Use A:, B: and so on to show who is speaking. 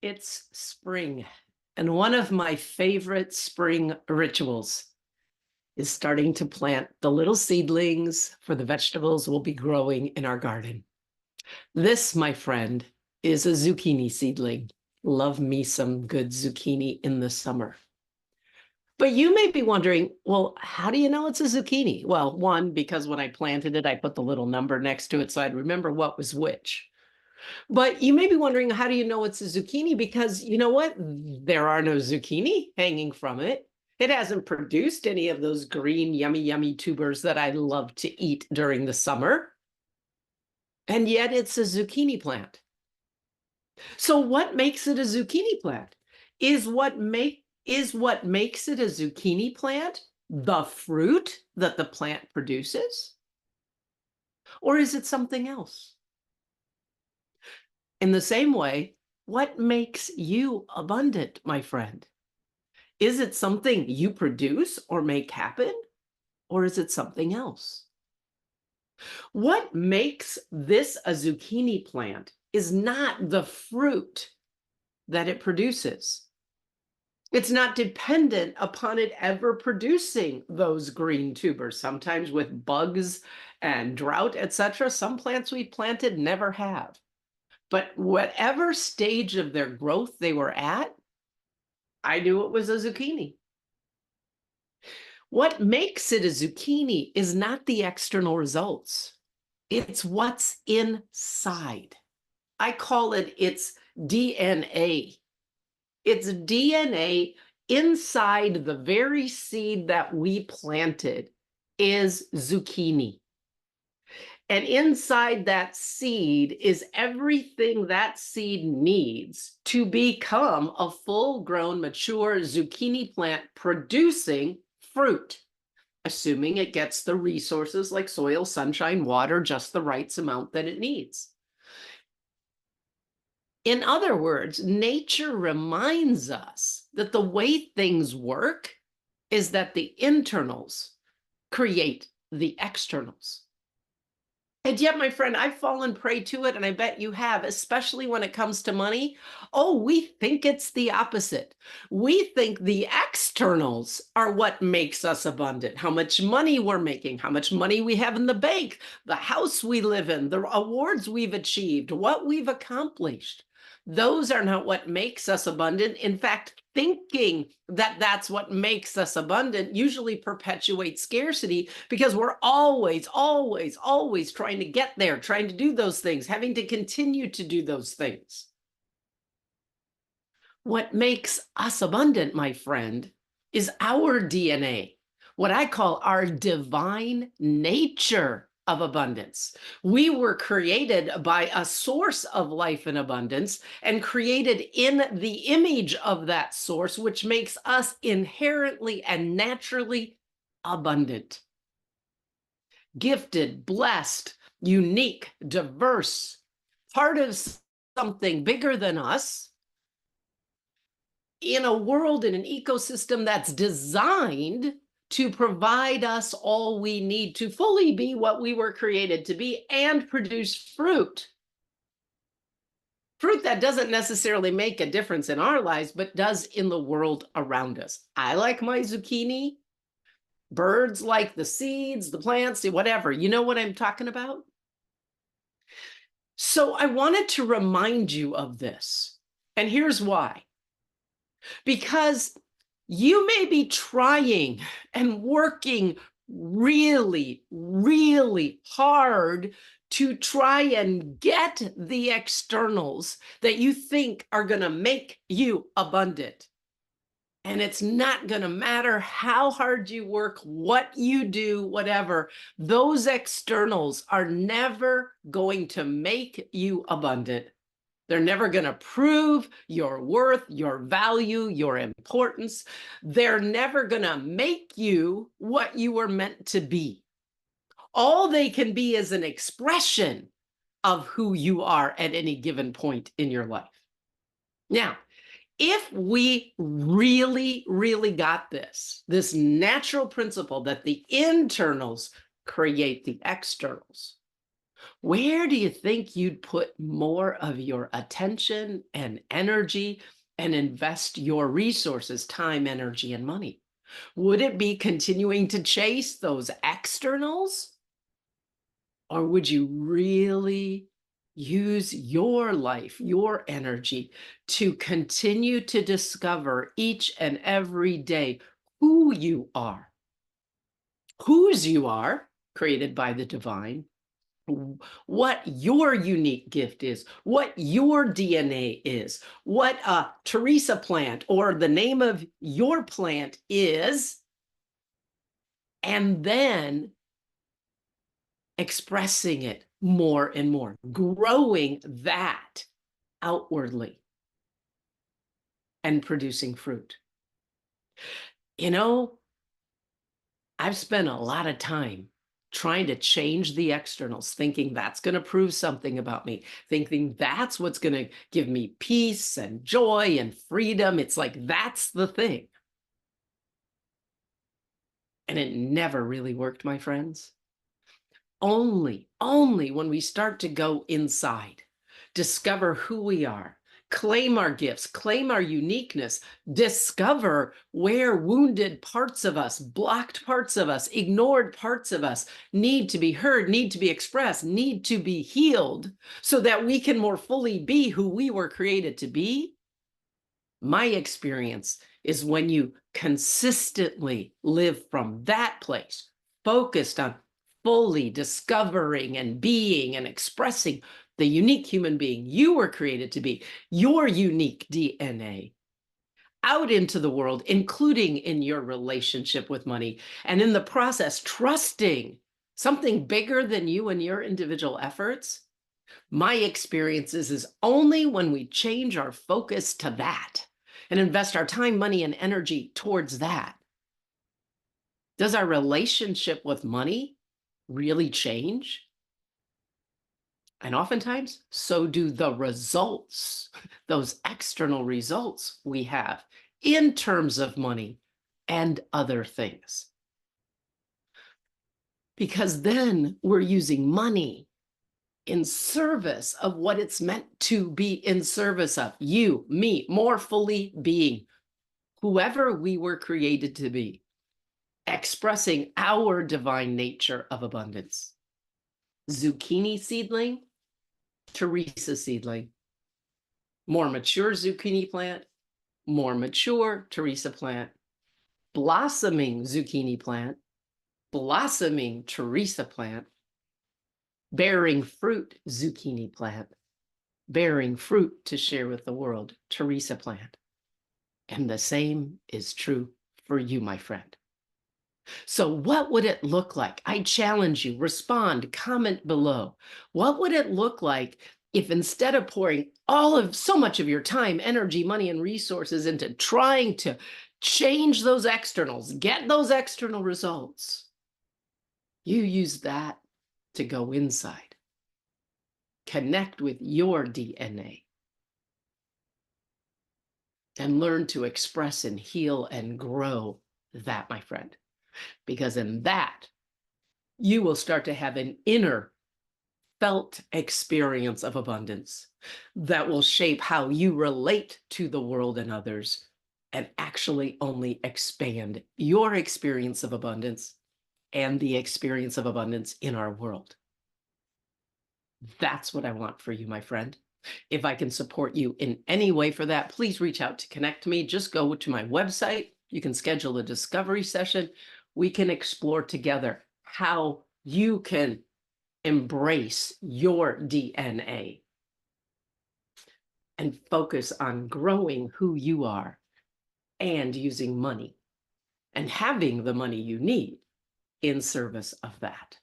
A: It's spring, and one of my favorite spring rituals is starting to plant the little seedlings for the vegetables we'll be growing in our garden. This, my friend, is a zucchini seedling. Love me some good zucchini in the summer. But you may be wondering, well, how do you know it's a zucchini? Well, one, because when I planted it, I put the little number next to it so I'd remember what was which. But you may be wondering, how do you know it's a zucchini? Because you know what? There are no zucchini hanging from it. It hasn't produced any of those green, yummy, yummy tubers that I love to eat during the summer. And yet it's a zucchini plant. So what makes it a zucchini plant? Is what makes it a zucchini plant the fruit that the plant produces? Or is it something else? In the same way, what makes you abundant, my friend? Is it something you produce or make happen? Or is it something else? What makes this a zucchini plant is not the fruit that it produces. It's not dependent upon it ever producing those green tubers. Sometimes with bugs and drought, etc., some plants we planted never have. But whatever stage of their growth they were at, I knew it was a zucchini. What makes it a zucchini is not the external results. It's what's inside. I call it its DNA. It's DNA inside the very seed that we planted is zucchini. And inside that seed is everything that seed needs to become a full-grown, mature zucchini plant producing fruit, assuming it gets the resources like soil, sunshine, water, just the right amount that it needs. In other words, nature reminds us that the way things work is that the internals create the externals. And yet, my friend, I've fallen prey to it, and I bet you have, especially when it comes to money. Oh, we think it's the opposite. We think the externals are what makes us abundant. How much money we're making, how much money we have in the bank, the house we live in, the awards we've achieved, what we've accomplished. Those are not what makes us abundant. In fact, thinking that that's what makes us abundant usually perpetuates scarcity because we're always, always, always trying to get there, trying to do those things, having to continue to do those things. What makes us abundant, my friend, is our DNA, what I call our divine nature of abundance. We were created by a source of life and abundance and created in the image of that source, which makes us inherently and naturally abundant, gifted, blessed, unique, diverse, part of something bigger than us, in a world, in an ecosystem that's designed to provide us all we need to fully be what we were created to be and produce fruit. Fruit that doesn't necessarily make a difference in our lives, but does in the world around us. I like my zucchini. Birds like the seeds, the plants, whatever. You know what I'm talking about? So I wanted to remind you of this. And here's why. Because you may be trying and working really, really hard to try and get the externals that you think are going to make you abundant. And it's not going to matter how hard you work, what you do, whatever. Those externals are never going to make you abundant. They're never going to prove your worth, your value, your importance. They're never going to make you what you were meant to be. All they can be is an expression of who you are at any given point in your life. Now, if we really, really got this natural principle that the internals create the externals, where do you think you'd put more of your attention and energy and invest your resources, time, energy, and money? Would it be continuing to chase those externals? Or would you really use your life, your energy to continue to discover each and every day who you are, whose you are, created by the divine, what your unique gift is, what your DNA is, what a Teresa plant or the name of your plant is, and then expressing it more and more, growing that outwardly and producing fruit. You know, I've spent a lot of time trying to change the externals, thinking that's going to prove something about me, thinking that's what's going to give me peace and joy and freedom. It's like that's the thing. And it never really worked, my friends. Only when we start to go inside, discover who we are, claim our gifts, claim our uniqueness, discover where wounded parts of us, blocked parts of us, ignored parts of us need to be heard, need to be expressed, need to be healed so that we can more fully be who we were created to be. My experience is when you consistently live from that place, focused on fully discovering and being and expressing the unique human being you were created to be, your unique DNA, out into the world, including in your relationship with money, and in the process, trusting something bigger than you and your individual efforts. My experience is only when we change our focus to that and invest our time, money, and energy towards that, does our relationship with money really change? And oftentimes, so do the results, those external results we have in terms of money and other things. Because then we're using money in service of what it's meant to be in service of. You, me, more fully being whoever we were created to be, expressing our divine nature of abundance. Zucchini seedling, Teresa seedling. More mature zucchini plant, more mature Teresa plant. Blossoming zucchini plant, blossoming Teresa plant. Bearing fruit zucchini plant, bearing fruit to share with the world Teresa plant. And the same is true for you, my friend. So what would it look like? I challenge you, respond, comment below. What would it look like if instead of pouring so much of your time, energy, money, and resources into trying to change those externals, get those external results, you use that to go inside, connect with your DNA, and learn to express and heal and grow that, my friend. Because in that, you will start to have an inner felt experience of abundance that will shape how you relate to the world and others, and actually only expand your experience of abundance and the experience of abundance in our world. That's what I want for you, my friend. If I can support you in any way for that, please reach out to connect to me. Just go to my website. You can schedule a discovery session. We can explore together how you can embrace your DNA and focus on growing who you are and using money and having the money you need in service of that.